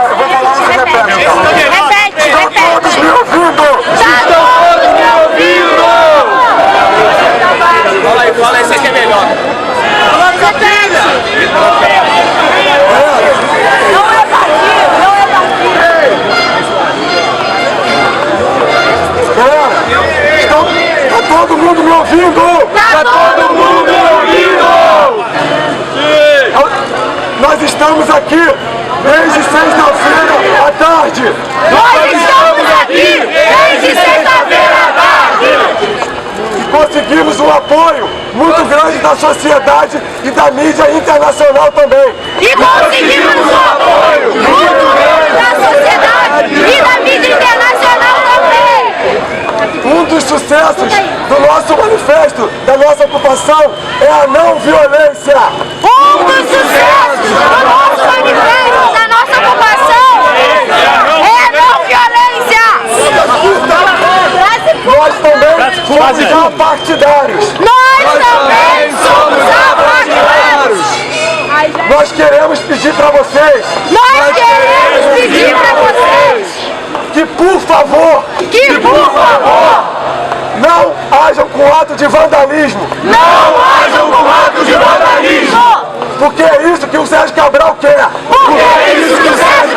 Eu vou falar, você repete. Repete. Estão todos me ouvindo? Estão todos me ouvindo! Fala aí, isso aqui é melhor. Tá todo mundo me ouvindo? Tá todo mundo me ouvindo! Nós estamos aqui desde sexta-feira à tarde. Nós estamos aqui desde sexta-feira à tarde! E conseguimos um apoio muito grande da sociedade e da mídia internacional também. E conseguimos um apoio muito grande da sociedade e da mídia internacional também! Um dos sucessos do nosso manifesto, da nossa ocupação, é a não violência. Um dos sucessos do nosso manifesto, da nossa ocupação, é a não violência! Nós também somos apartidários. Nós também somos apartidários! Nós queremos pedir para vocês Nós queremos pedir para vocês que, por favor, não hajam com ato de vandalismo. não hajam com ato de vandalismo! Porque é isso que o Sérgio Cabral quer. Porque é isso que o Sérgio